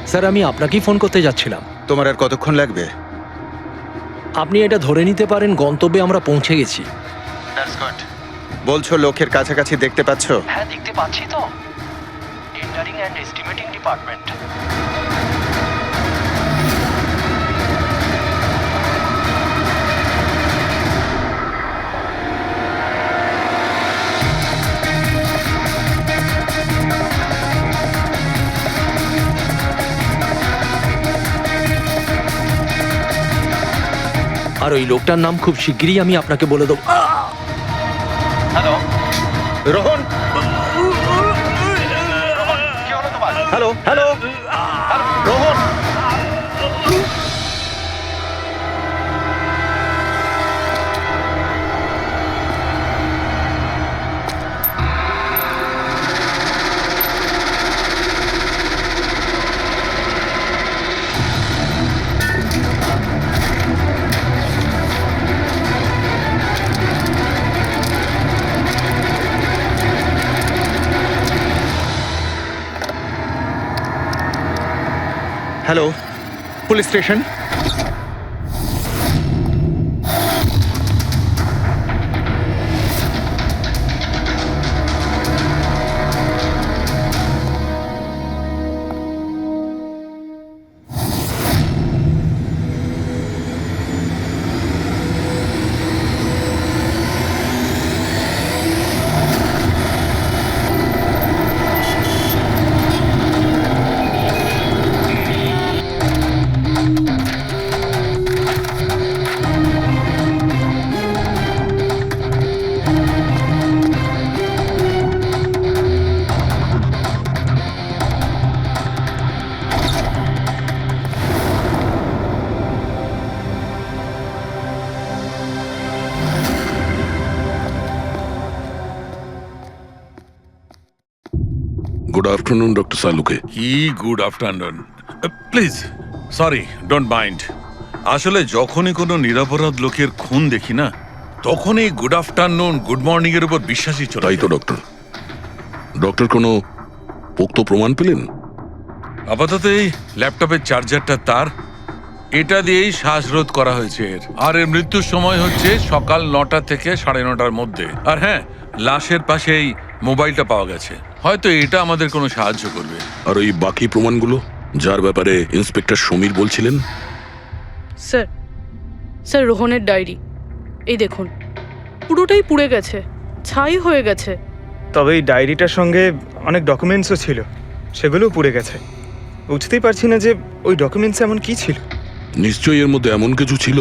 Sir, আমি আপনাকেই phone করতে যাচ্ছিলাম। তোমার আর কতক্ষণ লাগবে? আপনি এটা ধরে নিতে পারেন গন্তব্যে আমরা পৌঁছে গেছি। বলছো লোকের কাছাকাছি দেখতে পাচ্ছ? হ্যাঁ, দেখতে পাচ্ছি তো। Tendering and estimating department. আর ওই লোকটার নাম খুব শিগগিরই আমি আপনাকে বলে দেবো। Hello Rohan, hello hello Rohan. Hello, police station. Good afternoon, Dr. Saluke. Good afternoon. Please, sorry, don't mind. আসলে যখনই কোনো নিরপরাধ লোকের খুন দেখি না, তখনই গুড আফটারনুন, গুড মর্নিং এর উপর বিশ্বাসই চলে তাই তো যায়। ডক্টর। ডক্টর কোনো পোক্ত প্রমাণ পেলেন? আপাতত এই ল্যাপটপের চার্জারটা তার, এটা দিয়েই শ্বাসরোধ করা হয়েছে এর। আর এর মৃত্যুর সময় হচ্ছে সকাল 9টা থেকে 9:30টার মধ্যে। আর হ্যাঁ, লাশের পাশে এই মোবাইলটা পাওয়া গেছে। হয়তো এটা আমাদের কোনো সাহায্য করবে। আর ওই বাকি প্রমাণগুলো যার ব্যাপারে ইন্সপেক্টর সমীর বলছিলেন? স্যার, স্যার রোহনের ডায়েরি এই দেখুন, পুরোটাই পুড়ে গেছে, ছাই হয়ে গেছে। তবে এই ডায়েরিটার সঙ্গে অনেক ডকুমেন্টসও ছিল, সেগুলোও পুড়ে গেছে। বুঝতেই পারছি না যে ওই ডকুমেন্টস এমন কি ছিল। নিশ্চয়ই এর মধ্যে এমন কিছু ছিল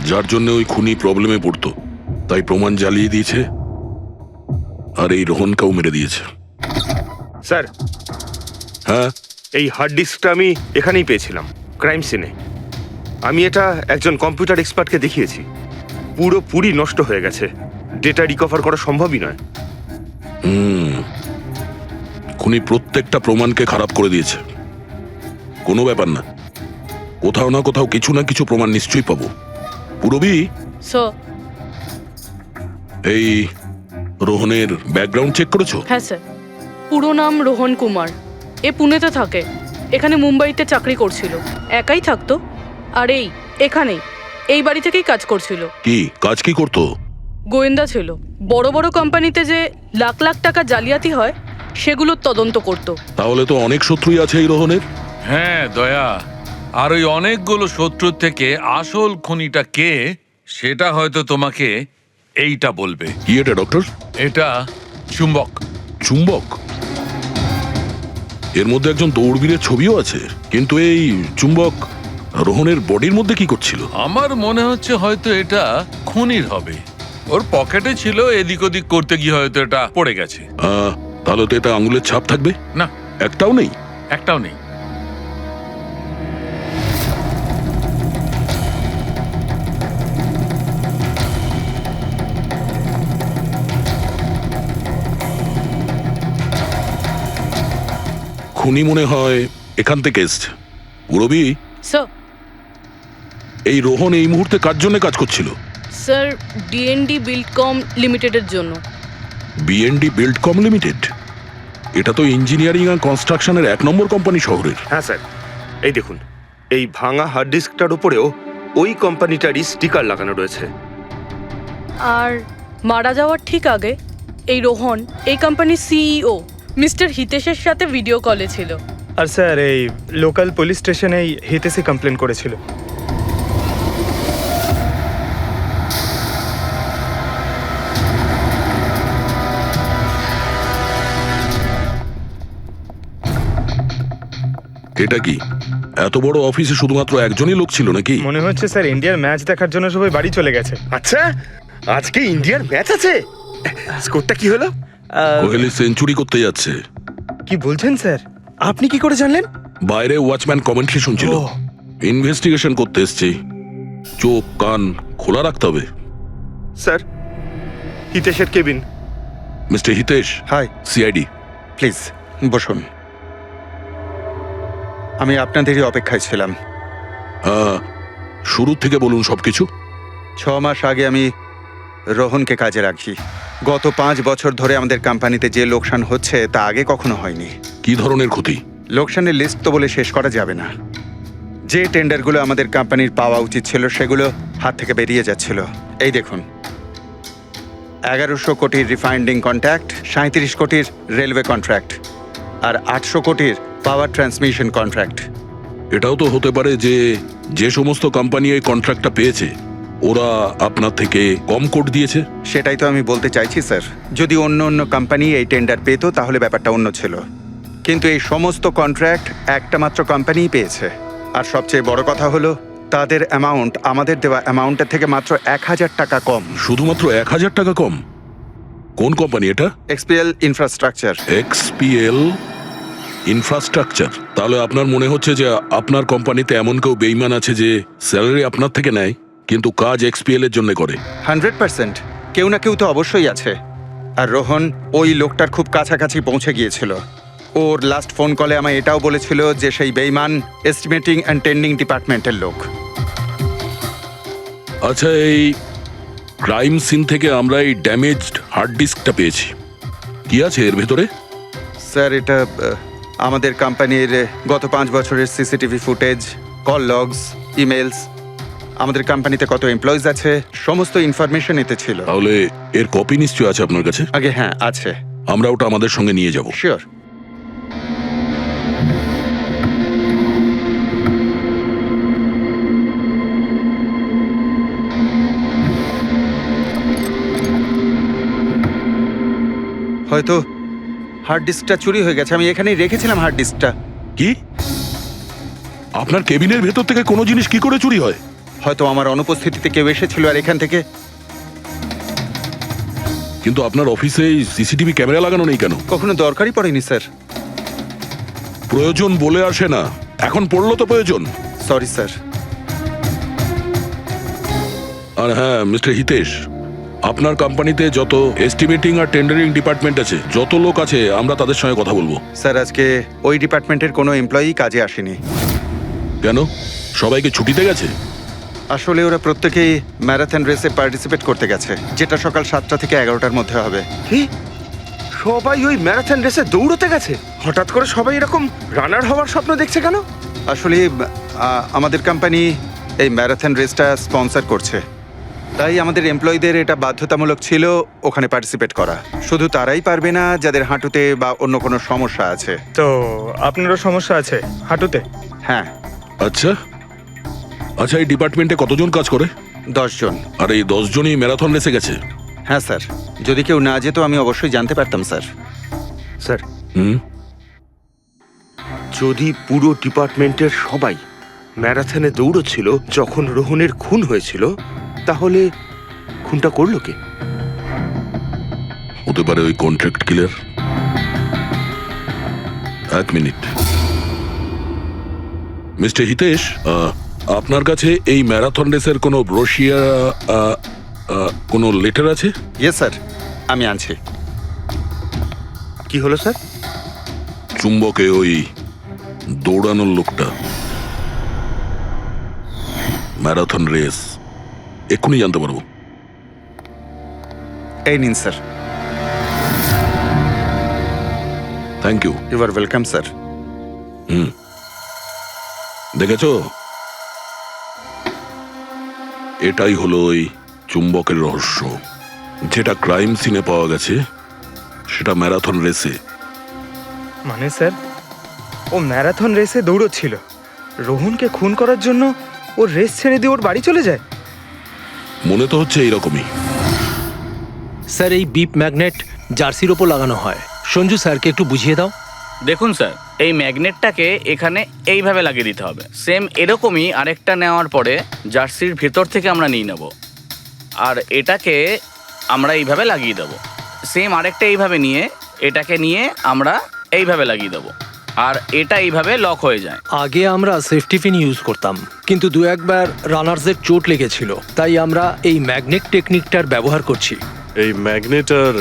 যার জন্য ওই খুনি প্রবলেমে পড়তো, তাই প্রমাণ জ্বালিয়ে দিয়েছে আর এই রোহনকেও মেরে দিয়েছে। স্যার, হ্যাঁ, এই হার্ড ডিস্কটা আমি এখানেই পেয়েছিলাম, ক্রাইম সিনে। আমি এটা একজন কম্পিউটার এক্সপার্টকে দেখিয়েছি। পুরোপুরি নষ্ট হয়ে গেছে, ডেটা রিকভার করা সম্ভবই নয়। খুনি প্রত্যেকটা প্রমাণকে খারাপ করে দিয়েছে। কোনো ব্যাপার না, কোথাও না কোথাও কিছু না কিছু প্রমাণ নিশ্চয়ই পাবো। পুরবি, স্যার। এই রোহনের ব্যাকগ্রাউন্ড চেক করেছো? হ্যাঁ স্যার, পুরো নাম রোহন কুমার। এ পুনেতে থাকে, এখানে মুম্বাইতে চাকরি করছিল, একাই থাকতো। আর এখানেই এই বাড়ি থেকেই কাজ করছিল। কি কাজ কি করতো? গোয়েন্দা ছিল। বড় বড় কোম্পানিতে যে লাখ লাখ টাকা জালিয়াতি হয় সেগুলোর তদন্ত করত। তাহলে তো অনেক শত্রুই আছে এই রোহনের। হ্যাঁ দয়া, আর ওই অনেকগুলো শত্রুর থেকে আসল খুনিটা কে সেটা হয়তো তোমাকে এইটা বলবে। কি এটা ডক্টর? এটা চুম্বক। চুম্বক? এর মধ্যে একজন দৌড়বীরের ছবিও আছে, কিন্তু এই চুম্বক রোহনের বডির মধ্যে কি করছিল? আমার মনে হচ্ছে হয়তো এটা খুনির হবে। ওর পকেটে ছিল, এদিক ওদিক করতে গিয়ে হয়তো এটা পড়ে গেছে। তাহলে তো এটা আঙুলের ছাপ থাকবে? না, একটাও নেই। একটাও নেই। খুনি মনে হয় এখান থেকে এসছে। পুরবি, স্যার। এই রোহন এই মুহূর্তে কার জন্য কাজ করছিল? স্যার, ডিএনডি বিল্ডকম লিমিটেডের জন্য। BND Buildcom Limited? এটা তো ইঞ্জিনিয়ারিং আর কনস্ট্রাকশনের 1 নম্বর কোম্পানি শহরের। হ্যাঁ স্যার, এই দেখুন, এই ভাঙা হার্ড ডিস্কটার উপরেও ওই কোম্পানিটারই স্টিকার লাগানো রয়েছে। আর মারা যাওয়ার ঠিক আগে এই রোহন এই কোম্পানির সিইও মিস্টার হিতেশের সাথে ভিডিও কলে ছিল। আর স্যার এই লোকাল পুলিশ স্টেশনেই হিতেশি কমপ্লেন করেছিল। এটা কি এত বড় অফিসে শুধুমাত্র একজনই লোক ছিল নাকি? মনে হচ্ছে স্যার ইন্ডিয়ার ম্যাচ দেখার জন্য সবাই বাড়ি চলে গেছে। আচ্ছা, আজকে ইন্ডিয়ার ম্যাচ আছে। স্কোরটা কি হলো? কোহলি সেঞ্চুরি করতে যাচ্ছে। কি বলছেন স্যার? আপনি কি করে জানলেন? বাইরে ওয়াচম্যান কমেন্ট্রি শুনছিল। ও। ইনভেস্টিগেশন করতে এসেছি, চোখ কান খোলা রাখতে হবে। স্যার, হিতেশের cabin. Mister Hitesh, hi, CID. Please বসুন। আমি আপনাদেরই অপেক্ষায় ছিলাম। শুরু থেকে বলুন সবকিছু। 6 মাস আগে আমি রোহনকে কাজে রাখি। গত 5 বছর ধরে আমাদের কোম্পানিতে যে লোকসান হচ্ছে তা আগে কখনো হয়নি। কি ধরনের ক্ষতি? লোকসানের লিস্ট তো বলে শেষ করা যাবে না। যে টেন্ডারগুলো আমাদের কোম্পানির পাওয়া উচিত ছিল সেগুলো হাত থেকে বেরিয়ে যাচ্ছিল। এই দেখুন, 1100 কোটির রিফাইন্ডিং কন্ট্রাক্ট, 37 কোটির রেলওয়ে কন্ট্রাক্ট, আর 800 কোটির পাওয়ার ট্রান্সমিশন কন্ট্রাক্ট। এটাও তো হতে পারে যে যে সমস্ত কোম্পানি এই কন্ট্রাক্টটা পেয়েছে ওরা আপনার থেকে কম কোট দিয়েছে। সেটাই তো আমি বলতে চাইছি স্যার। যদি অন্য অন্য কোম্পানি এই টেন্ডার পেতো তাহলে ব্যাপারটা অন্য ছিল, কিন্তু এই সমস্ত কন্ট্রাক্ট একটা মাত্র কোম্পানিই পেয়েছে। আর সবচেয়ে বড় কথা হলো তাদের অ্যামাউন্ট আমাদের দেওয়া অ্যামাউন্টের থেকে মাত্র 1000 টাকা কম। শুধুমাত্র 1000 টাকা কম? কোন কোম্পানি এটা? XPL infrastructure. XPL infrastructure. তাহলে আপনার মনে হচ্ছে যে আপনার কোম্পানিতে এমন কেউ বেইমান আছে যে স্যালারি আপনার থেকে নেয় কিন্তু কাজ এক্সপিএল এর জন্য করে? 100% কেউ না কেউ তো অবশ্যই আছে। আর রোহন ওই লোকটার খুব কাছাকাছি পৌঁছে গিয়েছিল। ওর লাস্ট ফোন কলে আমায় এটাও বলেছিল যে সেই বেইমান এস্টিমেটিং অ্যান্ড টেন্ডিং ডিপার্টমেন্টের লোক। আচ্ছা, এই ক্রাইম সিন থেকে আমরা এই ড্যামেজড হার্ড ডিস্কটা পেয়েছি। কি আছে এর ভেতরে? স্যার, এটা আমাদের কোম্পানির গত 5 বছরের CCTV footage, call logs, emails, আমাদের কোম্পানিতে কত এমপ্লয়িজ আছে, সমস্ত ইনফরমেশন এতে ছিল। তাহলে এর কপি নিশ্চয়ই আছে আপনার কাছে? আগে হ্যাঁ, আছে। আমরা ওটা আমাদের সঙ্গে নিয়ে যাব। শিওর। হয়তো হার্ড ডিস্কটা চুরি হয়ে গেছে। আমি এখানেই রেখেছিলাম হার্ড ডিস্কটা। কি? আপনার কেবিনের ভেতর থেকে কোনো জিনিস কি করে চুরি হয়? হয়তো আমার অনুপস্থিতিতে কেউ এসেছিল আর এখান থেকে। কিন্তু আপনার অফিসে সিসিটিভি ক্যামেরা লাগানো নেই কেন? কখনো দরকারই পড়েনি স্যার। প্রয়োজন বলে আসে না, এখন পড়লো তো প্রয়োজন। Sorry sir. আর হ্যাঁ মিস্টার হিতেশ, আপনার কোম্পানিতে যত এস্টিমেটিং আর টেন্ডারিং ডিপার্টমেন্ট আছে, যত লোক আছে, আমরা তাদের সঙ্গে কথা বলবো। স্যার, আজকে ওই ডিপার্টমেন্টের কোনো এমপ্লয়ি কাজে আসেনি। কেন? সবাইকে ছুটিতে গেছে? আসলে ওরা প্রত্যেকেই ম্যারাথন রেসে পার্টিসিপেট করতে গেছে, যেটা সকাল 7টা থেকে 11টার মধ্যে হবে। কি? সবাই ওই ম্যারাথন রেসে দৌড়তে গেছে? হঠাৎ করে সবাই এরকম রানার হওয়ার স্বপ্ন দেখছে কেন? আসলে আমাদের কোম্পানি এই ম্যারাথন রেসটা স্পন্সর করছে, তাই আমাদের এমপ্লয়ীদের এটা বাধ্যতামূলক ছিল ওখানে পার্টিসিপেট করা। শুধু তারাই পারবে না যাদের হাঁটুতে বা অন্য কোনো সমস্যা আছে। তো আপনারও সমস্যা আছে হাঁটুতে? হ্যাঁ। আচ্ছা আচ্ছা, এই ডিপার্টমেন্টে কতজন কাজ করে? 10 জন। আর এই 10 জনই ম্যারাথন রেসে গেছে? হ্যাঁ স্যার, যদি কেউ না যেত আমি অবশ্যই জানতে পারতাম স্যার। স্যার, হুম, যদি পুরো ডিপার্টমেন্টের সবাই ম্যারাথনে দৌড়চ্ছিল যখন রোহনের খুন হয়েছিল, তাহলে খুনটা করলো কে? হতে পারে ওই কন্ট্রাক্ট কিলার। 1 মিনিট। মিস্টার হিতেশ, আপনার কাছে এই ম্যারাথন রেসের কোনো ব্রোশিয়া, কোনো লেটার আছে? ইয়েস স্যার, আমি আনছি। কি হলো স্যার? চুম্বকে ওই দৌড়ানোর লোকটা, ম্যারাথন রেস, এক্ষুনি জানতে পারবো। এই নিন sir. Thank you. You are welcome sir. হুম। দেখেছো, এটাই হলো ওই চুম্বকের রহস্য। যেটা ক্রাইম সিনে পাওয়া গেছে সেটা ম্যারাথন রেসে। মানে স্যার, ও ম্যারাথন রেসে দৌড়চ্ছিল, রোহনকে খুন করার জন্য ও রেস ছেড়ে দিয়ে ওর বাড়ি চলে যায়। মনে তো হচ্ছে এইরকমই। স্যার, এই বিপ ম্যাগনেট জার্সির ওপর লাগানো হয়। সঞ্জু স্যারকে একটু বুঝিয়ে দাও। দেখুন স্যার, এই ম্যাগনেটটাকে এখানে এইভাবে লাগিয়ে দিতে হবে। সেম এরকমই আরেকটা নেওয়ার পরে জার্সির ভেতর থেকে আমরা নিয়ে নেব, আর এটাকে আমরা এইভাবে লাগিয়ে দেবো। সেম আরেকটা এইভাবে নিয়ে এটাকে নিয়ে আমরা এইভাবে লাগিয়ে দেবো, আর এটা এইভাবে লক হয়ে যায়। আগে আমরা সেফটি পিন ইউজ করতাম, কিন্তু দু একবার রানার্সদের চোট লেগেছিল, তাই আমরা এই ম্যাগনেট টেকনিকটার ব্যবহার করছি। এই ম্যাগনেট আর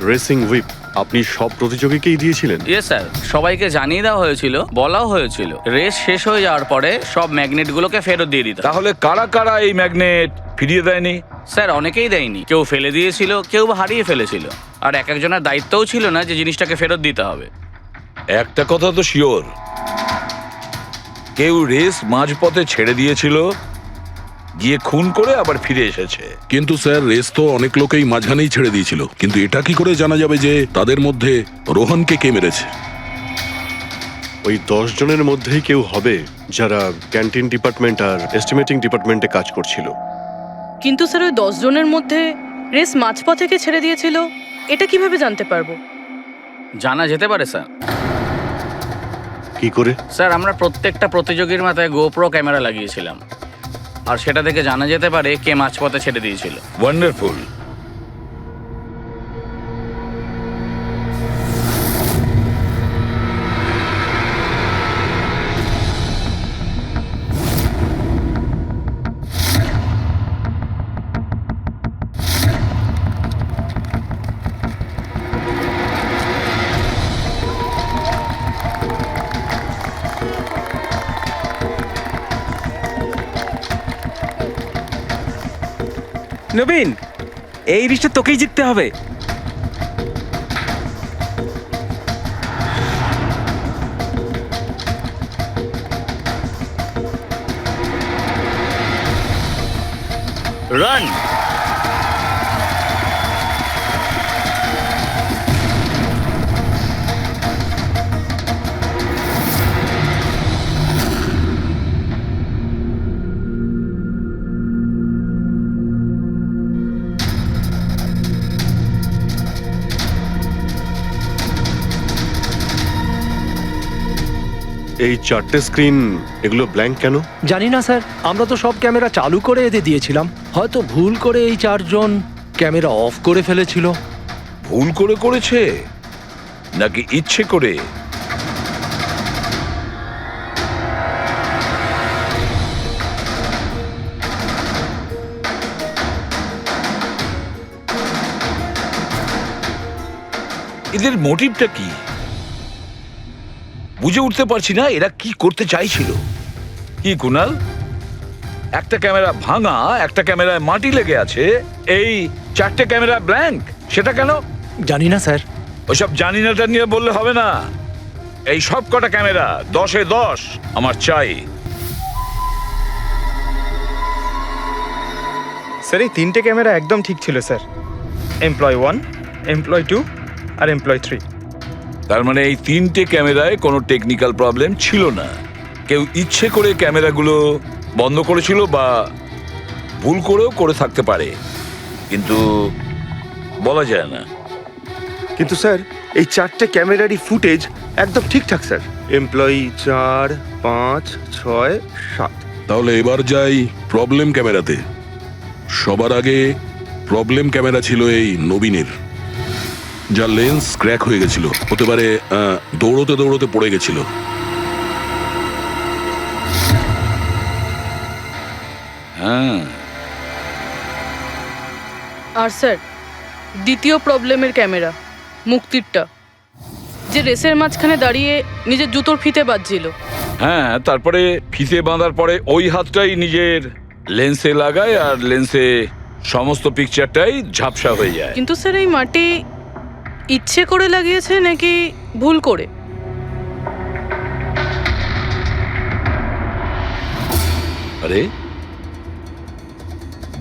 রেসিং হুইপ আপনি সব প্রতিযোগীকেই দিয়েছিলেন? ইয়ে স্যার, সবাইকে জানিয়ে দেওয়া হয়েছিল, বলাও হয়েছিল রেস শেষ হয়ে যাওয়ার পরে সব ম্যাগনেটগুলোকে ফেরত দিয়ে দিতে। তাহলে কারা কারা এই ম্যাগনেট ফিরিয়ে দেয়নি? স্যার, অনেকেই দেয়নি, কেউ ফেলে দিয়েছিল, কেউ বা হারিয়ে ফেলেছিল, আর এক একজনের দায়িত্বও ছিল না যে জিনিসটাকে ফেরত দিতে হবে। একটা কথা তো শিওর, কেউ রেস মাঝপথে ছেড়ে দিয়েছিল, গিয়ে খুন করে আবার ফিরে এসেছে। কিন্তু স্যার, রেস তো অনেক লোকেই মাঝখানেই ছেড়ে দিয়েছিল, কিন্তু এটা কি করে জানা যাবে যে তাদের মধ্যে রোহনকে কে মেরেছে? ওই 10 জনের মধ্যেই কেউ হবে যারা ক্যান্টিন ডিপার্টমেন্ট আর এস্টিমেটিং ডিপার্টমেন্টে কাজ করছিল। কিন্তু স্যার, ওই 10 জনের মধ্যে রেস মাঝপথ থেকে ছেড়ে দিয়েছিল, এটা কিভাবে জানতে পারবো? জানা যেতে পারে স্যার। কি করে? স্যার, আমরা প্রত্যেকটা প্রতিযোগীর মাথায় গোপ্রো ক্যামেরা লাগিয়েছিলাম, আর সেটা থেকে জানা যেতে পারে কে মাঝপথে ছেড়ে দিয়েছিল। ওয়ান্ডারফুল। নবীন, এই রিশটা তোকেই জিততে হবে। রান। এই 4টে স্ক্রিন, এগুলো ব্ল্যাঙ্ক কেন? জানি না স্যার, আমরা তো সব ক্যামেরা চালু করে এদের দিয়েছিলাম। হয়তো ভুল করে এই 4 জন ক্যামেরা অফ করে ফেলেছিল। ভুল করে করেছে নাকি ইচ্ছে করে? এদের মোটিভটা কি বুঝে উঠতে পারছি না। এরা কি করতে চাইছিল? কি কুনাল, একটা ক্যামেরা ভাঙা, একটা ক্যামেরায় মাটি লেগে আছে, এই 4টে ক্যামেরা ব্ল্যাঙ্ক, সেটা কেন? জানি না স্যার। ওইসব জানি নাটা নিয়ে বললে হবে না। এই সব কটা ক্যামেরা 10-এ 10 আমার চাই। স্যার, এই 3টে ক্যামেরা একদম ঠিক ছিল স্যার। এমপ্লয় 1, এমপ্লয় 2 আর এমপ্লয় 3। তার মানে এই 3টে ক্যামেরায় কোনো টেকনিক্যাল প্রবলেম ছিল না। কেউ ইচ্ছে করে ক্যামেরাগুলো বন্ধ করেছিল বা ভুল করেও করে থাকতে পারে, কিন্তু বলা যায় না। কিন্তু স্যার, এই 4টে ক্যামেরারই ফুটেজ একদম ঠিকঠাক স্যার। এমপ্লয়ি 4, 5, 6, 7। তাহলে এবার যাই প্রবলেম ক্যামেরাতে। সবার আগে প্রবলেম ক্যামেরা ছিল এই নবীনের, যার লেন্স ক্র্যাক হয়ে গেছিল। হতে পারে দৌড়তে দৌড়তে পড়ে গেছিল। হ্যাঁ, আর স্যার, দ্বিতীয় প্রবলেমের ক্যামেরা, মুক্তিরটা, যে রেসের মাঝখানে দাঁড়িয়ে নিজের জুতোর ফিতে বাজছিল। হ্যাঁ, তারপরে ফিতে বাঁধার পরে ওই হাতটাই নিজের লেন্সে লাগায়, আর লেন্সে সমস্ত পিকচারটাই ঝাপসা হয়ে যায়। কিন্তু স্যার, এই মাটি ইচ্ছে করে লাগিয়েছে নাকি ভুল করে? আরে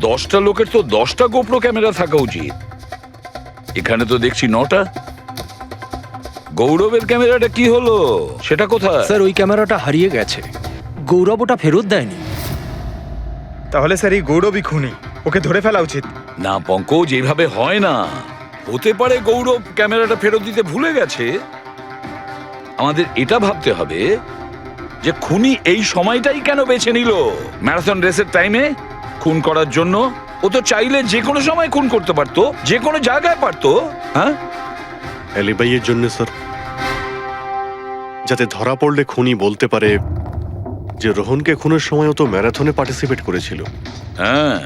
10টা লোকের তো 10টা গোপ্রো ক্যামেরা থাকা উচিত, এখানে তো দেখছি 9টা। গৌরবের ক্যামেরাটা কি হলো, সেটা কোথায়? স্যার ওই ক্যামেরাটা হারিয়ে গেছে, গৌরব ওটা ফেরত দেয়নি। তাহলে স্যার এই গৌরবই খুনি, ওকে ধরে ফেলা উচিত। না পঙ্কজ, এইভাবে হয় না। হতে পারে গৌরব ক্যামেরাটা ফেরত দিতে ভুলে গেছে। আমাদের এটা ভাবতে হবে যে খুনি এই সময়টাই কেন বেছে নিল ম্যারাথন রেসের টাইমে খুন করার জন্য। ও তো চাইলে যে কোনো সময় খুন করতে পারতো, যে কোনো জায়গায় পারতো। হ্যাঁ, অ্যালিবাইয়ের জন্য স্যার, যাতে ধরা পড়লে খুনি বলতে পারে যে রোহনকে খুনের সময় ও তো ম্যারাথনে পার্টিসিপেট করেছিল। হ্যাঁ,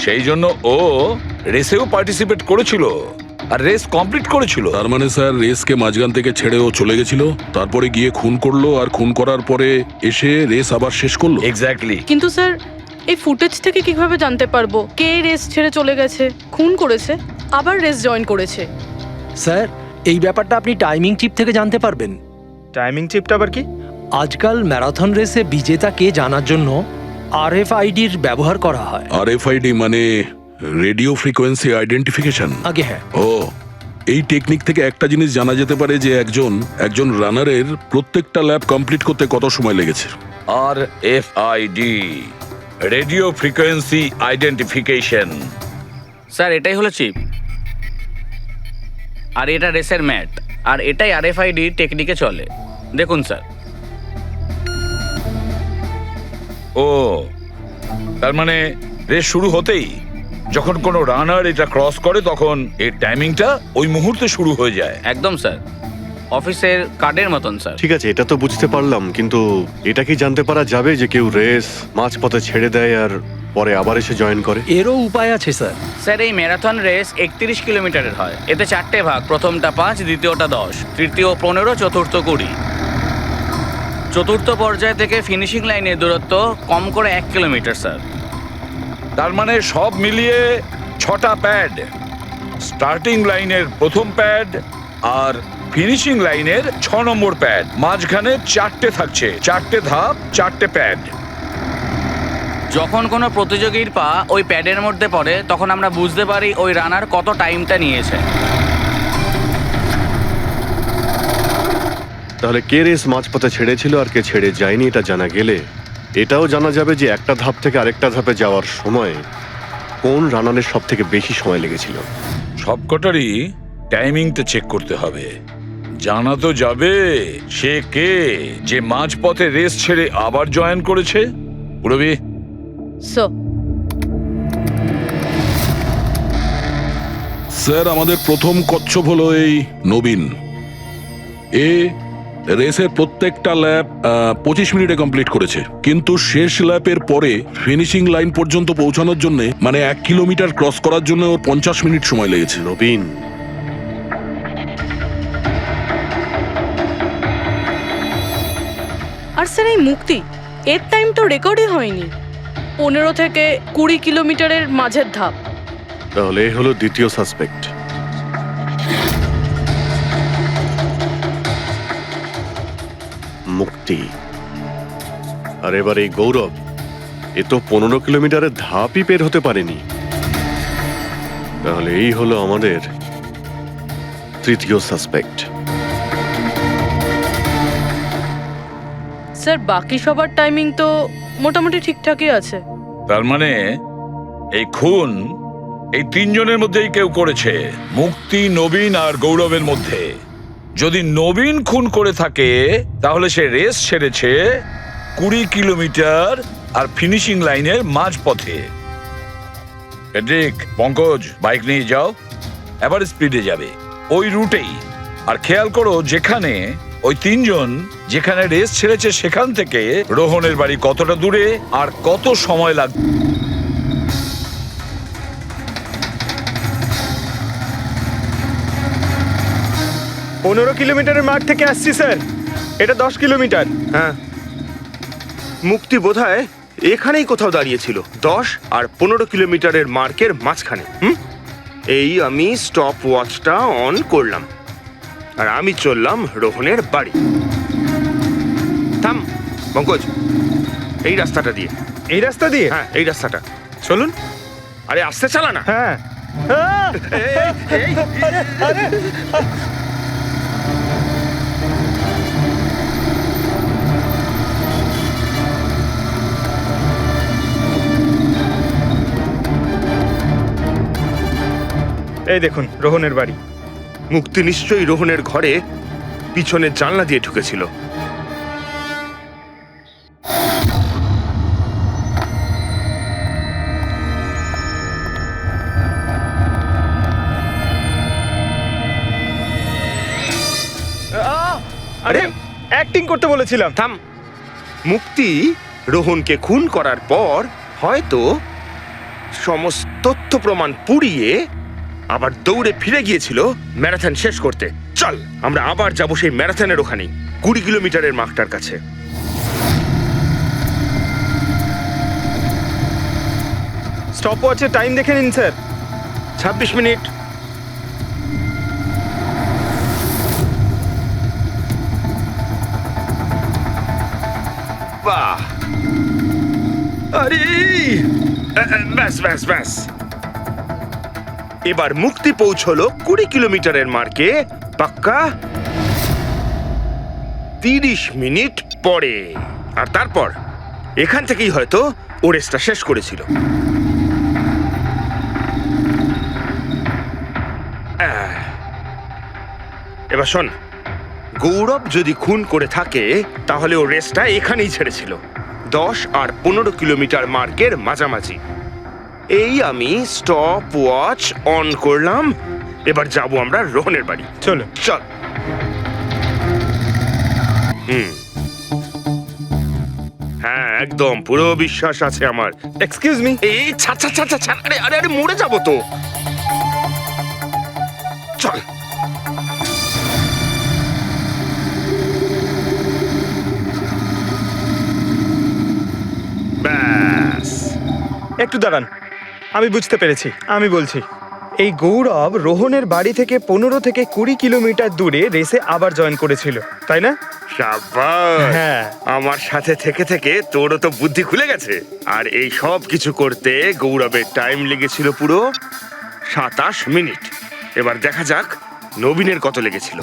সেই জন্য ও রেসেও পার্টিসিপেট করেছিল আর রেস কমপ্লিট করেছিল। তার মানে স্যার রেসকে মাঝখান থেকে ছেড়ে ও চলে গেছিল, তারপরে গিয়ে খুন করলো, আর খুন করার পরে এসে রেস আবার শেষ করলো। এক্স্যাক্টলি। কিন্তু স্যার এই ফুটেজ থেকে কিভাবে জানতে পারবো কে রেস ছেড়ে চলে গেছে, খুন করেছে, আবার রেস জয়েন করেছে? স্যার এই ব্যাপারটা আপনি টাইমিং চিপ থেকে জানতে পারবেন। টাইমিং চিপটা আবার কি? আজকাল ম্যারাথন রেসে বিজেতা কে জানার জন্য RFIDর ব্যবহার করা হয়। RFID মানে রেডিও ফ্রিকোয়েন্সি আইডেন্টিফিকেশন। আগে হ্যাঁ, ও, এই টেকনিক থেকে একটা জিনিস জানা যেতে পারে যে একজন রানারের প্রত্যেকটা ল্যাব কমপ্লিট করতে কত সময় লেগেছে। RFID, radio frequency identification. Sir এটাই হলো চিপ, আর এটা রেসের ম্যাট, আর এটাই RFID টেকনিকে চলে। দেখুন স্যার। ও, তার মানে রেস শুরু হতেই যখন কোনো রানার এটা ক্রস করে তখন এর টাইমিংটা ওই মুহূর্তে শুরু হয়ে যায়। একদম স্যার, অফিসের কার্ডের মতন স্যার। ঠিক আছে, এটা তো বুঝতে পারলাম, কিন্তু এটা কি জানতে পারা যাবে যে কেউ রেস মাঝপথে ছেড়ে দেয় আর পরে আবার এসে জয়েন করে? এরও উপায় আছে স্যার। স্যার এই ম্যারাথন রেস 31 কিলোমিটারের হয়। এতে 4টে ভাগ, প্রথমটা 5, দ্বিতীয়টা 10, তৃতীয় 15, চতুর্থ 20। চতুর্থ পর্যায় থেকে ফিনিশিং লাইনের দূরত্ব কম করে 1 কিলোমিটার স্যার। তার মানে সব মিলিয়ে 6টা প্যাড, স্টার্টিং লাইনের প্রথম প্যাড আর ফিনিশিং লাইনের 6 নম্বর প্যাড, মাঝখানে 4টে থাকছে, 4টে ধাপ, 4টে প্যাড। যখন কোনো প্রতিযোগীর পা ওই প্যাডের মধ্যে পড়ে তখন আমরা বুঝতে পারি ওই রানার কত টাইমটা নিয়েছে। তাহলে কে রেস মাঝপথে ছেড়েছিল আর কে ছেড়ে যায়নি এটা জানা গেলে এটাও জানা যাবে যে একটা ধাপ থেকে আরেকটা ধাপে যাওয়ার সময় কোন রানারের সব থেকে বেশি সময় লেগেছিল। সবকটারই টাইমিংটা চেক করতে হবে। জানা তো যাবে সে কে যে মাঝপথে রেস ছেড়ে আবার জয়েন করেছে। পুরবি, স্যার আমাদের প্রথম কচ্ছপ হলো এই নবীন। রেসের প্রত্যেকটা ল্যাপ 25 মিনিটে কমপ্লিট করেছে, কিন্তু শেষ ল্যাপের পরে ফিনিশিং লাইন পর্যন্ত পৌঁছানোর জন্য মানে 1 কিলোমিটার ক্রস করার জন্য ওর 50 মিনিট সময় লেগেছে। নবীন, আর স্যার এই মুক্তি, এর টাইম তো রেকর্ডই হয়নি। 15 থেকে 20 কিলোমিটারের মাঝের ধাপ। তাহলে এ হলো দ্বিতীয় সাসপেক্ট। মুক্তি। আর এবার এই গৌরব, এ তো 15 কিলোমিটারের ধাপই বের হতে পারেনি। তাহলে এই হলো আমাদের তৃতীয় সাসপেক্ট। স্যার বাকি সবার টাইমিং তো মোটামুটি ঠিকঠাকই আছে। তার মানে এই খুন এই 3 জনের মধ্যেই কেউ করেছে, মুক্তি, নবীন আর গৌরবের মধ্যে। যদি নবীন খুন করে থাকে তাহলে সে রেস ছেড়েছে 20 কিলোমিটার আর ফিনিশিং লাইনের মাঝপথে। পঙ্কজ, বাইক নিয়ে যাও, এবার স্পিডে যাবে ওই রুটেই। আর খেয়াল করো যেখানে ওই 3 জন যেখানে রেস ছেড়েছে সেখান থেকে রোহনের বাড়ি কতটা দূরে আর কত সময় লাগবে। 15 কিলোমিটারের মাঠ থেকে আসছি স্যার, এটা 10 কিলোমিটার। হ্যাঁ, মুক্তি বোধহয় এখানেই কোথাও দাঁড়িয়েছিল, 10 আর 15 কিলোমিটারের মার্কের মাঝখানে। এই আমি স্টপ ওয়াচটা অন করলাম আর আমি চললাম রোহনের বাড়ি। থাম পঙ্কজ, এই রাস্তাটা দিয়ে। এই রাস্তা দিয়ে? হ্যাঁ এই রাস্তাটা চলুন। আরে আস্তে চালা না। হ্যাঁ। এই দেখুন রোহনের বাড়ি। মুক্তি নিশ্চয়ই রোহনের ঘরে পিছনের জানলা দিয়ে ঢুকেছিল। আরে অ্যাক্টিং করতে বলেছিলাম। থাম। মুক্তি রোহনকে খুন করার পর হয়তো সমস্ত তথ্য প্রমাণ পুড়িয়ে আবার দৌড়ে ফিরে গিয়েছিল ম্যারাথন শেষ করতে। চল আমরা আবার যাব সেই ম্যারাথনের ওখানে 20 কিলোমিটারের মার্কটার কাছে। স্টপ ওয়াচের টাইম দেখে নিন স্যার। 26 মিনিট। বাহ, আরে ব্যাস ব্যাস ব্যাস। এবার মুক্তি পৌঁছলো 20 কিলোমিটারের মার্কে পাক্কা 30 মিনিট পরে। আর তারপর এখান থেকেই হয়তো ও রেসটা শেষ করেছিল। এবার শোন, গৌরব যদি খুন করে থাকে তাহলে ও রেসটা এখানেই ছেড়েছিল 10 আর 15 কিলোমিটার মার্কের মাঝামাঝি। এই আমি স্টপ ওয়াচ অন করলাম। এবার যাব আমরা রোহনের বাড়ি। চলো। চল। হ্যাঁ একদম পুরো বিশ্বাস আছে আমার। Excuse me. এই ছাড় ছাড় ছাড় ছাড়। আরে আরে আরে মরে যাবো তো। চল। ব্যাস। একটু দাঁড়ান, আমি বুঝতে পেরেছি। আমি বলছি, এই গৌরব রোহনের বাড়ি থেকে 15 থেকে 20 কিলোমিটার দূরে রেসে আবার জয়েন করেছিল, তাই না? শাবাশ। হ্যাঁ। আমার সাথে থেকে থেকে তোরও তো বুদ্ধি খুলে গেছে। আর এই সব কিছু করতে গৌরবের টাইম লেগেছিল পুরো 27 মিনিট। এবার দেখা যাক নবীনের কত লেগেছিল।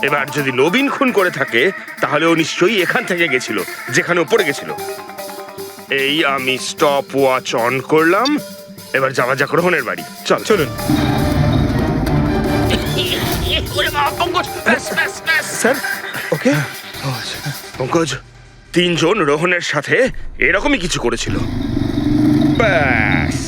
এবার যদি নবীন খুন করে থাকে তাহলে ও নিশ্চয়ই এখান থেকে গেছিল যেখানে ও পড়ে গেছিল। এই আমি স্টপ ওয়াচ অন করলাম। এবার যাওয়া যাক রোহনের বাড়ি। চল চলুন স্যার। ওকে পঙ্কজ, 3 জন রোহনের সাথে এরকমই কিছু করেছিল। ব্যাস।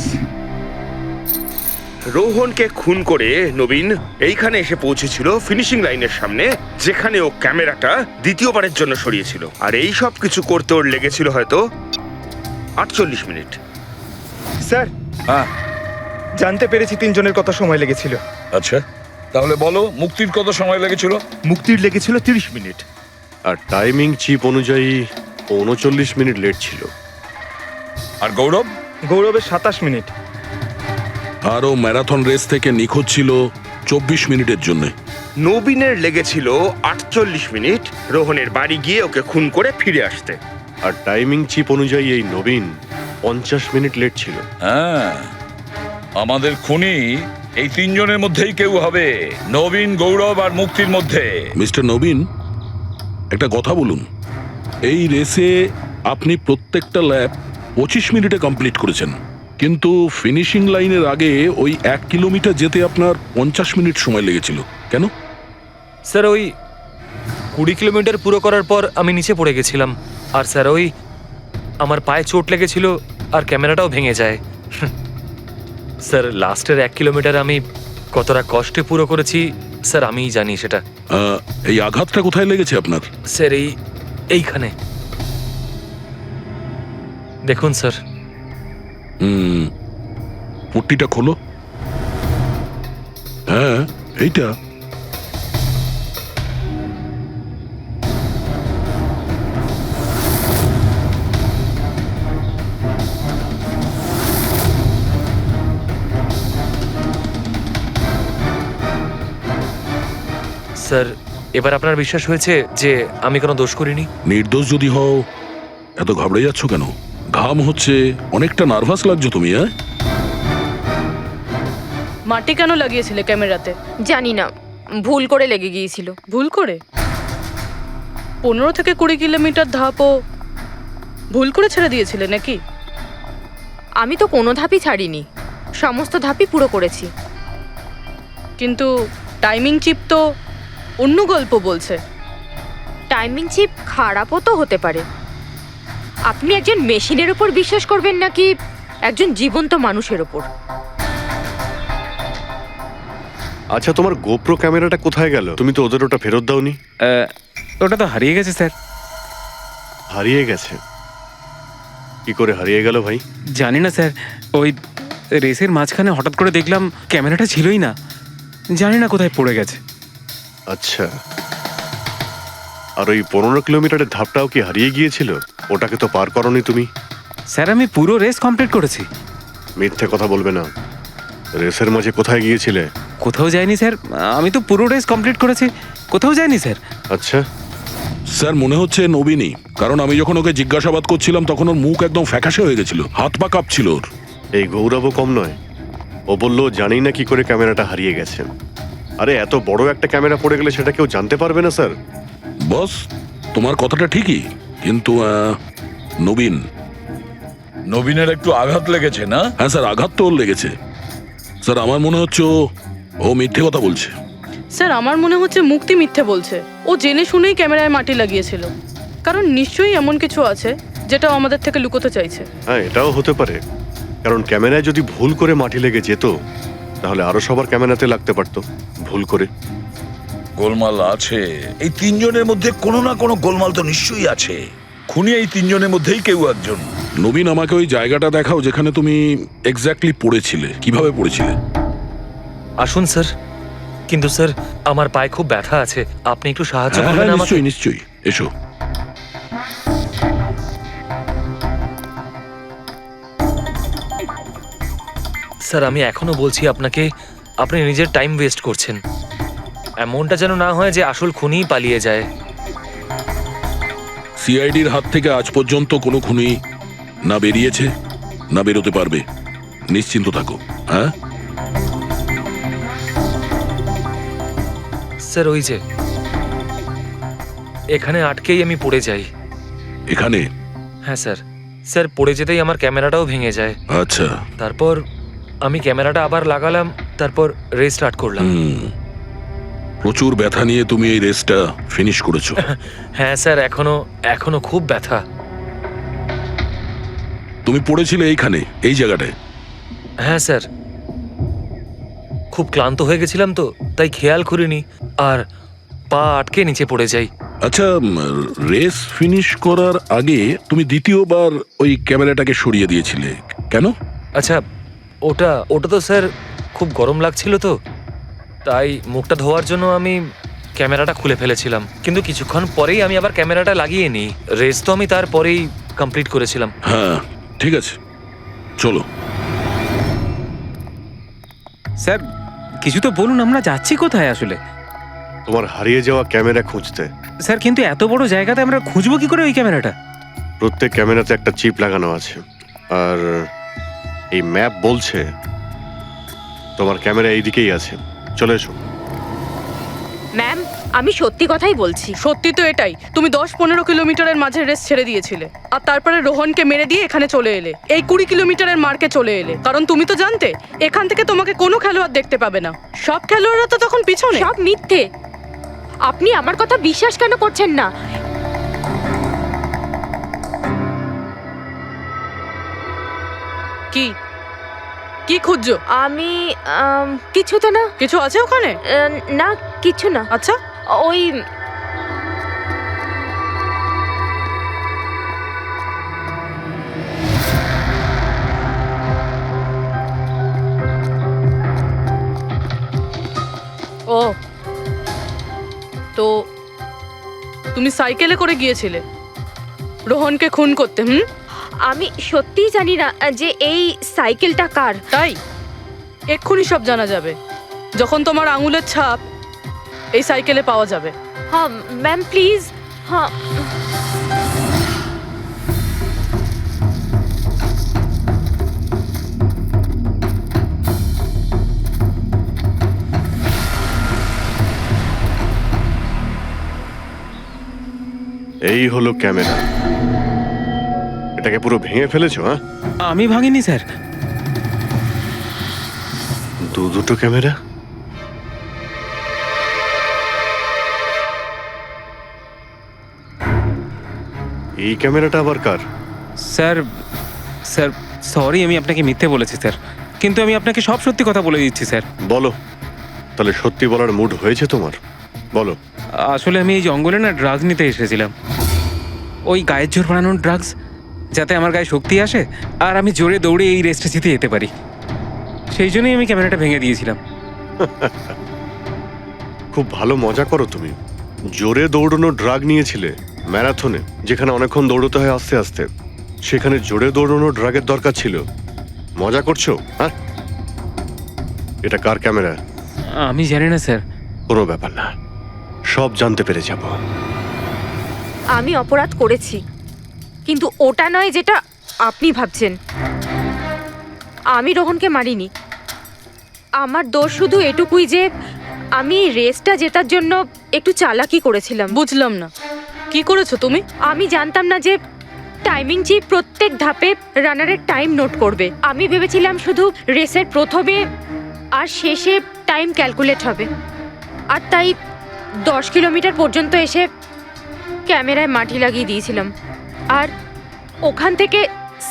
রোহনকে খুন করে নবীন এইখানে এসে পৌঁছেছিল ফিনিশিং লাইনের সামনে, যেখানে ও ক্যামেরাটা দ্বিতীয়বারের জন্য সরিয়েছিল। আর এই সব কিছু করতে ওর লেগেছিল হয়তো 48 মিনিট। স্যার, হ্যাঁ জানতে পেরেছি 3 জনের কত সময় লেগেছিল। আচ্ছা, তাহলে বলো মুক্তির কত সময় লেগেছিল? মুক্তির লেগেছিল 30 মিনিট। আর টাইমিং চিপ অনুযায়ী 39 মিনিট লেট ছিল। আর গৌরব? গৌরবের 27 মিনিট। আরও ম্যারাথন রেস থেকে নিখোঁজ ছিল 24 মিনিটের জন্য। নবীনের লেগেছিল 48 মিনিট রোহনের বাড়ি গিয়ে ওকে খুন করে ফিরে আসতে। আর টাইমিং চিপ অনুযায়ী এই নবীন 50 মিনিট লেট ছিল। হ্যাঁ, আমাদের খুনি এই 3 জনের মধ্যেই কেউ হবে, নবীন, গৌরব আর মুক্তির মধ্যে। মিস্টার নবীন, একটা কথা বলুন। এই রেসে আপনি প্রত্যেকটা ল্যাপ 25 মিনিটে কমপ্লিট করেছেন, কিন্তু ফিনিশিং লাইনের আগে ওই 1 কিলোমিটার যেতে আপনার 50 মিনিট সময় লেগেছিল কেন? স্যার, ওই 20 কিলোমিটার পুরো করার পর আমি নিচে পড়ে গেছিলাম। আর স্যার, ওই আমার পায়ে চোট লেগেছিল আর ক্যামেরাটাও ভেঙে যায়। স্যার, লাস্টের 1 কিলোমিটার আমি কতটা কষ্টে পুরো করেছি স্যার আমিই জানি সেটা। এই আঘাতটা কোথায় লেগেছে আপনার? স্যার, এইখানে দেখুন স্যার। পট্টিটা খোলো। হ্যাঁ, এইটা। স্যার, এবার আপনার বিশ্বাস হয়েছে যে আমি কোনো দোষ করিনি? নির্দোষ যদি হও এত ঘাবড়ে যাচ্ছ কেন? ঘাম হচ্ছে, অনেকটা নার্ভাস লাগছো তুমি, হ্যাঁ? মাটি কেন লাগিয়েছিলে ক্যামেরাতে? জানি না, ভুল করে লেগে গিয়েছিল। ভুল করে? 15 থেকে 20 কিলোমিটার ধাপও ভুল করে ছেড়ে দিয়েছিলে নাকি? আমি তো কোনো ধাপই ছাড়িনি, সমস্ত ধাপই পুরো করেছি। কিন্তু টাইমিং চিপ তো অন্য গল্প বলছে। টাইমিং চিপ খারাপও তো হতে পারে। আপনি একজন মেশিনের উপর বিশ্বাস করবেন নাকি একজন জীবন্ত মানুষের উপর? আচ্ছা, তোমার গোপ্রো ক্যামেরাটা কোথায় গেল? তুমি তো ওদের ওটা ফেরত দাওনি। ওটা তো হারিয়ে গেছে স্যার। হারিয়ে গেছে? কি করে হারিয়ে গেল ভাই? জানি না স্যার, ওই রেসের মাঝখানে হঠাৎ করে দেখলাম ক্যামেরাটা ছিলই না, জানি না কোথায় পড়ে গেছে। আচ্ছা, আর ওই 15 কিলোমিটারের ধাপটাও কি হারিয়ে গিয়েছিল? ওটাকে তো পার করনি তুমি। স্যার আমি পুরো রেস কমপ্লিট করেছি। মিথ্যে কথা বলবে না। রেসের মাঝে কোথায় গিয়েছিলে? কোথাও যায়নি স্যার, আমি তো পুরো রেস কমপ্লিট করেছি, কোথাও যায়নি স্যার। আচ্ছা, স্যার মনে হচ্ছে নবীনই, কারণ আমি যখন ওকে জিজ্ঞাসাবাদ করছিলাম তখন ওর মুখ একদম ফ্যাকাশে হয়ে গেছিল, হাত পা কাঁপছিল ওর। এই গৌরবও কম নয়। ও বললো জানি না কি করে ক্যামেরাটা হারিয়ে গেছে। আরে এত বড় একটা ক্যামেরা পড়ে গেলে সেটা কেউ জানতে পারবে না স্যার। বস, তোমার কথাটা ঠিকই, কিন্তু নবীনের একটু আঘাত লেগেছে না? হ্যাঁ স্যার, আঘাত তো ওর লেগেছে। স্যার আমার মনে হচ্ছে ও মিথ্যে কথা বলছে। স্যার আমার মনে হচ্ছে মুক্তি মিথ্যে বলছে। ও জেনে শুনেই ক্যামেরায় মাটি লাগিয়েছিল, কারণ নিশ্চয়ই এমন কিছু আছে যেটা ও আমাদের থেকে লুকোতে চাইছে। হ্যাঁ, এটাও হতে পারে, কারণ ক্যামেরায় যদি ভুল করে মাটি লেগে যেত তাহলে আরো সবার ক্যামেরাতে লাগতে পারতো ভুল করে। গোলমাল আছে, এই তিনজনের মধ্যে কোনো না কোনো গোলমাল তো নিশ্চয়ই আছে। খুনি এই তিনজনের মধ্যেই কেউ একজন। নবীন, আমাকে ওই জায়গাটা দেখাও যেখানে তুমি এক্স্যাক্টলি পড়েছিলে। কিভাবে পড়েছিলে? আসুন স্যার। কিন্তু স্যার আমার পায়ে খুব ব্যথা আছে, আপনি একটু সাহায্য হ্যাঁ, করবেন আমাকে? নিশ্চয়ই নিশ্চয়ই, এসো। স্যার আমি এখনো বলছি আপনাকে, আপনি নিজের টাইম ওয়েস্ট করছেন। এমনটা যেন না হয় যে আসল খুনিই পালিয়ে যায়। সিআইডির হাত থেকে আজ পর্যন্ত কোনো খুনি না বেরিয়েছে না বেরোতে পারবে। নিশ্চিন্ত থাকো। হ্যাঁ স্যার ওই যে এখানে আটকেই আমি পড়ে যাই। এখানে? হ্যাঁ স্যার। স্যার পড়ে যেতেই আমার ক্যামেরাটাও ভেঙে যায়। আচ্ছা, তারপর আমি ক্যামেরাটা আবার লাগালাম, তারপর রেস স্টার্ট করলাম। প্রচুর ব্যথা নিয়ে তুমি এই রেসটা ফিনিশ করেছো। হ্যাঁ স্যার, এখনো খুব ব্যথা। তুমি পড়েছিলে এইখানে, এই জায়গাটায়? হ্যাঁ স্যার, খুব ক্লান্ত হয়ে গেছিলাম তো, তাই খেয়াল করিনি আর পা আটকে নিচে পড়ে যাই। আচ্ছা, রেস ফিনিশ করার আগে তুমি দ্বিতীয়বার ওই ক্যামেরাটাকে সরিয়ে দিয়েছিলে কেন? আচ্ছা, ওটা তো স্যার খুব গরম লাগছিল তো, তাই মুখটা ধোয়ার জন্য আমি ক্যামেরাটা খুলে ফেলেছিলাম। কিন্তু কিছুক্ষণ পরেই আমি আবার ক্যামেরাটা লাগিয়ে নিই। রেস তো আমি তারপরেই কমপ্লিট করেছিলাম। হ্যাঁ ঠিক আছে, চলো। স্যার কিছু তো বলুন, আমরা যাচ্ছি কোথায় আসলে? তোমার হারিয়ে যাওয়া ক্যামেরা খুঁজতে। স্যার কিন্তু এত বড় জায়গাতে আমরা খুঁজবো কি করে ওই ক্যামেরাটা? প্রত্যেক ক্যামেরাতে একটা চিপ লাগানো আছে, আর এই ম্যাপ বলছে তোমার ক্যামেরা এইদিকেই আছে। চলে এসো। ম্যাম, আমি সত্যি কথাই বলছি। সত্যি তো এটাই, তুমি 10-15 কিলোমিটারের মাঝে রেস ছেড়ে দিয়েছিলে, আর তারপরে রোহনকে মেরে দিয়ে এখানে চলে এলে, এই 20 কিলোমিটারের মার্কে চলে এলে। কারণ তুমি তো জানতে এখান থেকে তোমাকে কোনো খেলোয়াড় দেখতে পাবে না। সব খেলোয়াড়রা তো তখন পিছনে। সব মিথ্যে। আপনি আমার কথা বিশ্বাস কেন করছেন না? কি কি খুঁজছো? আমি কিছু তো না। কিছু আছে ওখানে? না, কিছু না। আচ্ছা, ওই ও তো তুমি সাইকেলে করে গিয়েছিলে রোহনকে খুন করতে? আমি সত্যিই জানি না যে এই সাইকেলটা কার। তাই এক্ষুনি সব জানা যাবে যখন তোমার আঙুলের ছাপ এই সাইকেলে পাওয়া যাবে। হ্যাঁ ম্যাম প্লিজ। হ্যাঁ এই হলো ক্যামেরা। এটাকে পুরো ভেঙে ফেলেছো? হ্যাঁ, আমি ভাঙিনি স্যার। দুটো ক্যামেরা। এই ক্যামেরাটা আবার কার? স্যার স্যার সরি, আমি আপনাকে মিথ্যে বলেছি স্যার, কিন্তু আমি আপনাকে সব সত্যি কথা বলে দিচ্ছি স্যার। বলো, তাহলে সত্যি বলার মুড হয়েছে তোমার? বলো। আসলে আমি এই জঙ্গলে না ড্রাগস নিতে এসেছিলাম, ওই গায়ের জোর বাড়ানোর ড্রাগস, যাতে আমার গায়ে শক্তি আসে আর আমি জোরে দৌড়ে এই রেসটা জিতে যেতে পারি। সেই জন্যই আমি ক্যামেরাটা ভেঙে দিয়েছিলাম। খুব ভালো মজা করো তুমি। জোরে দৌড়ানো ড্রাগ নিয়েছিলে ম্যারাথনে, যেখানে অনেকক্ষণ দৌড়তে হয় আস্তে আস্তে, সেখানে জোরে দৌড়ানো ড্রাগের দরকার ছিল। মজা করছো? হ্যাঁ, এটা কার ক্যামেরা? আমি জানি না স্যার। কোনো ব্যাপার না, সব জানতে পেরে যাব। আমি অপরাধ করেছি, কিন্তু ওটা নয় যেটা আপনি ভাবছেন। আমি রোহনকে মারিনি। আমার দোষ শুধু এটুকুই যে আমি রেসটা জেতার জন্য একটু চালাকি করেছিলাম। বুঝলাম না, কি করেছো তুমি? আমি জানতাম না যে টাইমিং চিপ প্রত্যেক ধাপে রানারের টাইম নোট করবে। আমি ভেবেছিলাম শুধু রেসের প্রথমে আর শেষে টাইম ক্যালকুলেট হবে, আর তাই 10 কিলোমিটার পর্যন্ত এসে ক্যামেরায় মাটি লাগিয়ে দিয়েছিলাম আর ওখান থেকে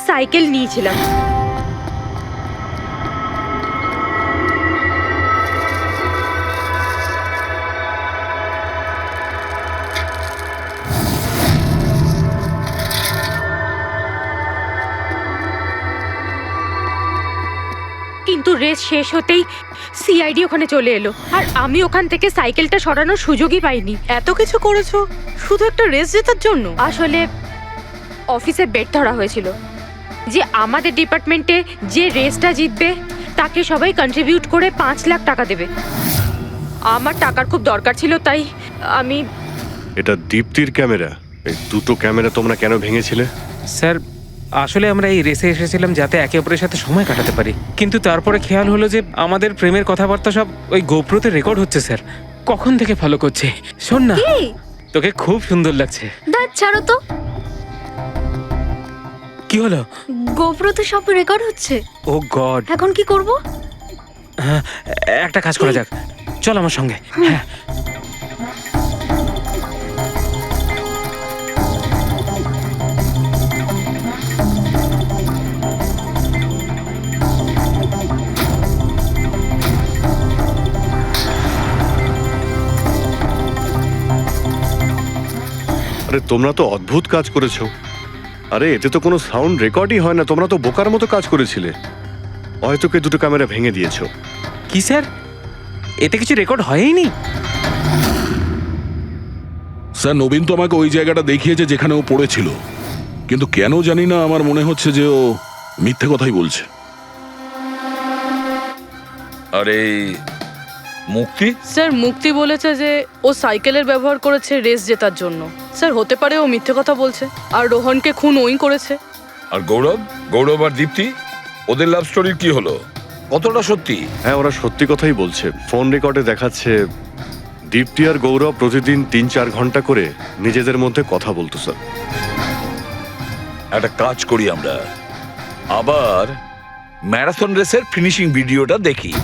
সাইকেল নিয়েছিলাম। কিন্তু রেস শেষ হতেই সিআইডি ওখানে চলে এলো, আর আমি ওখান থেকে সাইকেলটা সরানোর সুযোগই পাইনি। এত কিছু করেছো শুধু একটা রেস জেতার জন্য? আসলে অফিসে বেট ধরা হয়েছিল যে আমাদের ডিপার্টমেন্টে যে রেসটা জিতবে তাকে সবাই কন্ট্রিবিউট করে 5 লাখ টাকা দেবে। আমার টাকার খুব দরকার ছিল, তাই আমি। এটা দীপ্তির ক্যামেরা। এই দুটো ক্যামেরা তোমরা কেন ভেঙেছিলে? স্যার আসলে আমরা এই রেসে এসেছিলাম যাতে একে অপরের সাথে সময় কাটাতে পারি, কিন্তু তারপরে খেয়াল হলো যে আমাদের প্রেমের কথাবার্তা সব ওই গোপ্রোতে রেকর্ড হচ্ছে স্যার। কখন থেকে ফলো করছে। শোন না, তোকে খুব সুন্দর লাগছে। দাঁত ছাড়ো তো। কি হলো? গোপ্রোতে সব রেকর্ড হচ্ছে। ও গড, এখন কি করব? একটা কাজ করা যাক, চল আমার সঙ্গে। হ্যাঁ, আরে তোমরা তো অদ্ভুত কাজ করেছো। আরে এতে তো কোনো সাউন্ড রেকর্ডই হয় না। তোমরা তো বোকার মতো কাজ করেছিলে। হয়তো কে দুটো ক্যামেরা ভেঙে দিয়েছো। কি স্যার, এতে কিছু রেকর্ড হয়নি? স্যার নবীন তো আমাকে ওই জায়গাটা দেখিয়েছে যেখানে ও পড়েছিল, কিন্তু কেন জানি না আমার মনে হচ্ছে যে ও মিথ্যে কথাই বলছে। আরে মুক্তি, স্যার মুক্তি বলেছে যে ও সাইকেলের ব্যবহার করেছে রেস জেতার জন্য। স্যার হতে পারে ও মিথ্যে কথা বলছে, আর রোহনকে খুন ওই করেছে। আর গৌরব আর দীপ্তি, ওদের লাভ স্টোরির কি হলো? কতটা সত্যি? হ্যাঁ, ওরা সত্যি কথাই বলছে। ফোন রেকর্ডে দেখাচ্ছে দীপ্তি আর গৌরব প্রতিদিন 3-4 ঘন্টা করে নিজেদের মধ্যে কথা বলতো স্যার। একটা কাজ করি, আমরা আবার ম্যারাথন রেসের ফিনিশিং ভিডিওটা দেখি।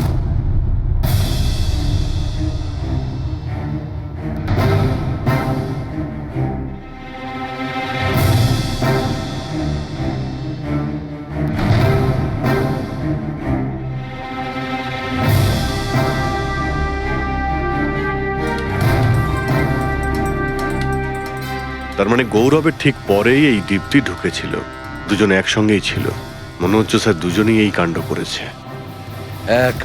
তার মানে গৌরবের ঠিক পরেই এই দীপ্তি ঢুকেছিল। দুজনে একসঙ্গেই ছিল। মনে হচ্ছে স্যার দুজনেই এই কাণ্ড করেছে। এক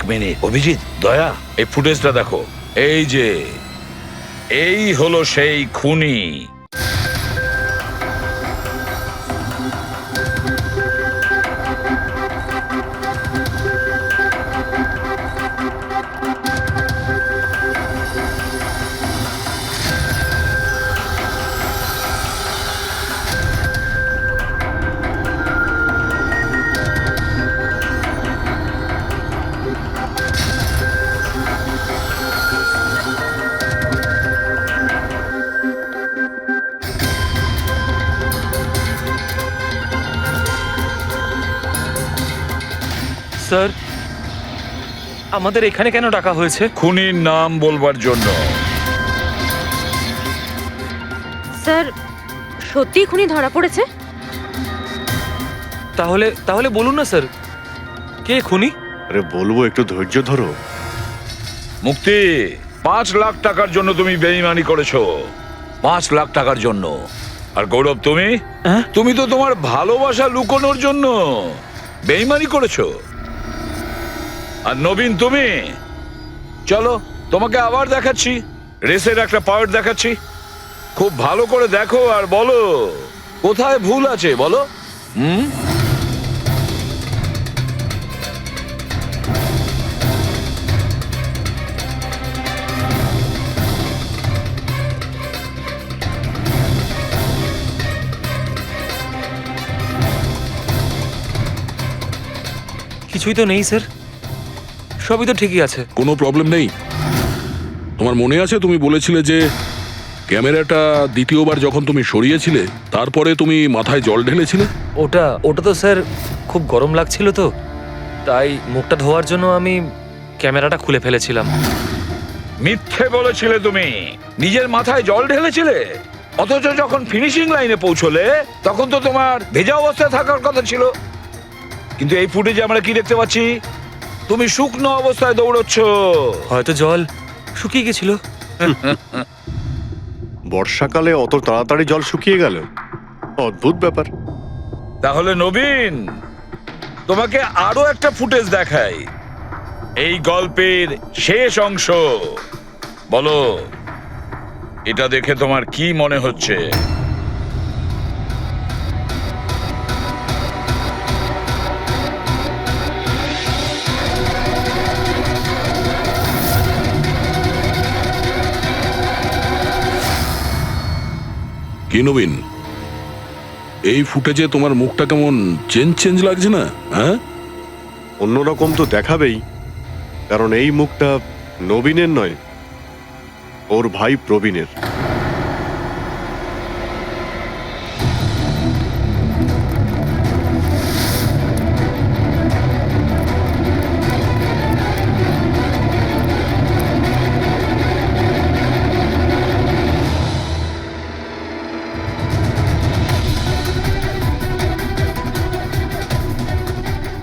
মিনিট অভিজিৎ, দয়া, এই ফুটেজটা দেখো। এই হলো সেই খুনি। স্যার আমাদের এখানে কেন ডাকা হয়েছে? খুনির নাম বলবার জন্য। স্যার সত্যি খুনি ধরা পড়েছে? তাহলে তাহলে বলুন না স্যার, কে খুনি? আরে বলবো, একটু ধৈর্য ধরো। মুক্তি, 5 লাখ টাকার জন্য তুমি বেইমানি করেছো, 5 লাখ টাকার জন্য। আর গৌরব, তুমি তুমি তো তোমার ভালোবাসা লুকোনোর জন্য বেইমানি করেছো। আর নবীন, তুমি চলো তোমাকে আবার দেখাচ্ছি, রেসের একটা পাওয়ার দেখাচ্ছি। খুব ভালো করে দেখো আর বলো কোথায় ভুল আছে, বলো। কিছুই তো নেই স্যার, সবই তো ঠিকই আছে। কোনো প্রবলেম নেই। তোমার মনে আছে তুমি বলেছিলে যে ক্যামেরাটা দ্বিতীয়বার যখন তুমি সরিয়েছিলে তারপরে তুমি মাথায় জল ঢেলেছিলে? ওটা তো স্যার খুব গরম লাগছিল, তো তাই মুখটা ধোয়ার জন্য আমি ক্যামেরাটা খুলে ফেলেছিলাম। মিথ্যে বলেছিলে তুমি, নিজের মাথায় জল ঢেলেছিলে। অথচ যখন ফিনিশিং লাইনে পৌঁছলে তখন তো তোমার ভেজা অবস্থায় থাকার কথা ছিল। কিন্তু এই ফুটেজে আমরা কি দেখতে পাচ্ছি? তুমি শুকনো অবস্থায় দৌড়চ্ছ। হয়তো জল শুকিয়ে গেছিল। বর্ষাকালে অত তাড়াতাড়ি জল শুকিয়ে গেল, অদ্ভুত ব্যাপার। তাহলে নবীন, তোমাকে আরো একটা ফুটেজ দেখাই, এই গল্পের শেষ অংশ। বলো, এটা দেখে তোমার কি মনে হচ্ছে? কি নবীন, এই ফুটেজে তোমার মুখটা কেমন চেঞ্জ লাগছে না? হ্যাঁ, অন্যরকম তো দেখাবেই, কারণ এই মুখটা নবীনের নয়, ওর ভাই প্রবীণের।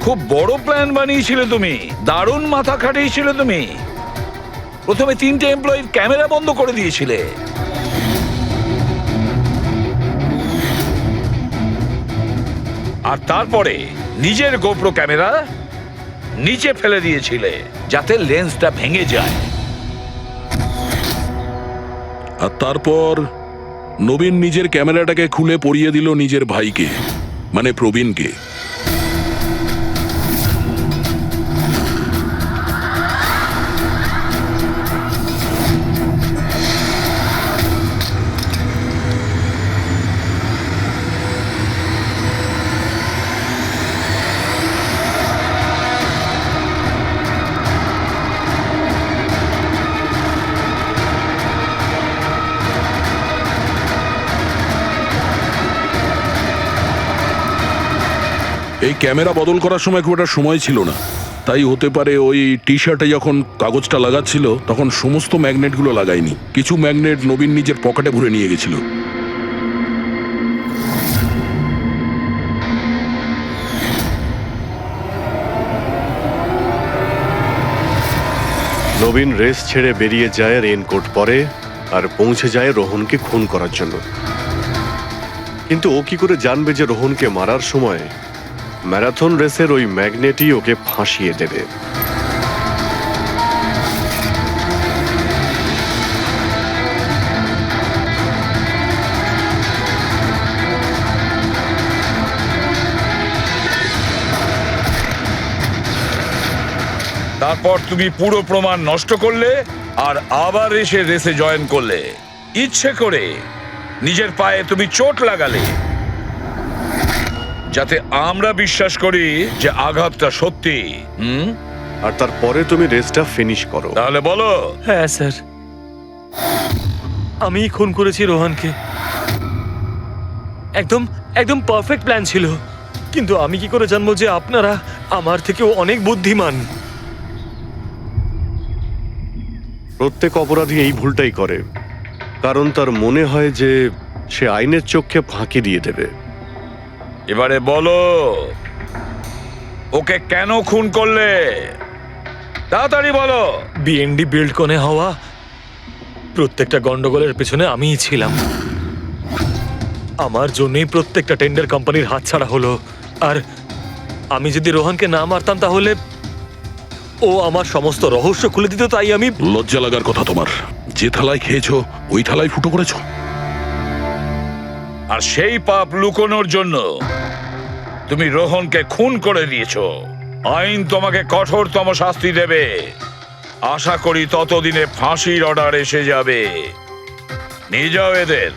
খুব বড় প্ল্যান বানিয়েছিলে তুমি, দারুণ মাথা খাটিয়েছিলে তুমি। প্রথমে 3টে এমপ্লয়ির ক্যামেরা বন্ধ করে দিয়েছিলে, আর তারপরে নিজের গোপ্রো ক্যামেরা নিচে ফেলে দিয়েছিলে যাতে লেন্সটা ভেঙে যায়। আর তারপর নবীন নিজের ক্যামেরাটাকে খুলে পরিয়ে দিল নিজের ভাইকে, মানে প্রবীণকে। এই ক্যামেরা বদল করার সময় খুব একটা সময় ছিল না, তাই হতে পারে ওই টি শার্টে যখন কাগজটা লাগাচ্ছিল তখন সমস্ত ম্যাগনেটগুলো লাগায়নি, কিছু ম্যাগনেট নবীন নিজের পকেটে ভরে নিয়ে গেছিল। নবীন রেস ছেড়ে বেরিয়ে যায় রেইনকোট পরে, আর পৌঁছে যায় রোহনকে খুন করার জন্য। কিন্তু ও কি করে জানবে যে রোহনকে মারার সময় ম্যারাথন রেসের ওই ম্যাগনেটই ওকে ফাঁসিয়ে দেবে? তারপর তুমি পুরো প্রমাণ নষ্ট করলে আর আবার এসে রেসে জয়েন করলে। ইচ্ছে করে নিজের পায়ে তুমি চোট লাগালে যাতে আমরা বিশ্বাস করি যে আঘাতটা সত্যি। আর তারপরে তুমি রেসটা ফিনিশ করো। তাহলে বলো। হ্যাঁ স্যার, আমি খুন করেছি রোহনকে। একদম একদম পারফেক্ট প্ল্যান ছিল। কিন্তু আমি কি করে জানবো যে আপনারা আমার থেকেও অনেক বুদ্ধিমান? প্রত্যেক অপরাধী এই ভুলটাই করে, কারণ তার মনে হয় যে সে আইনের চোখে ফাঁকি দিয়ে দেবে। এবারে বলো, ওকে কেন খুন করলে? তাড়াতাড়ি বলো। বিএনডি বিল্ডকনে হওয়া প্রত্যেকটা গন্ডগোলের পেছনে আমিই ছিলাম। আমার জন্যই প্রত্যেকটা টেন্ডার কোম্পানির হাতছাড়া হলো। আর আমি যদি রোহনকে না মারতাম তাহলে ও আমার সমস্ত রহস্য খুলে দিত। তাই আমি লজ্জা লাগার কথা তোমার। যে থালায় খেয়েছো ওই থালায় ফুটো করেছো। আর সেই পাপ লুকোনোর জন্য তুমি রোহনকে খুন করে দিয়েছো। আইন তোমাকে কঠোরতম শাস্তি দেবে। আশা করি ততদিনে ফাঁসির অর্ডার এসে যাবে। নিয়ে যাও এদের।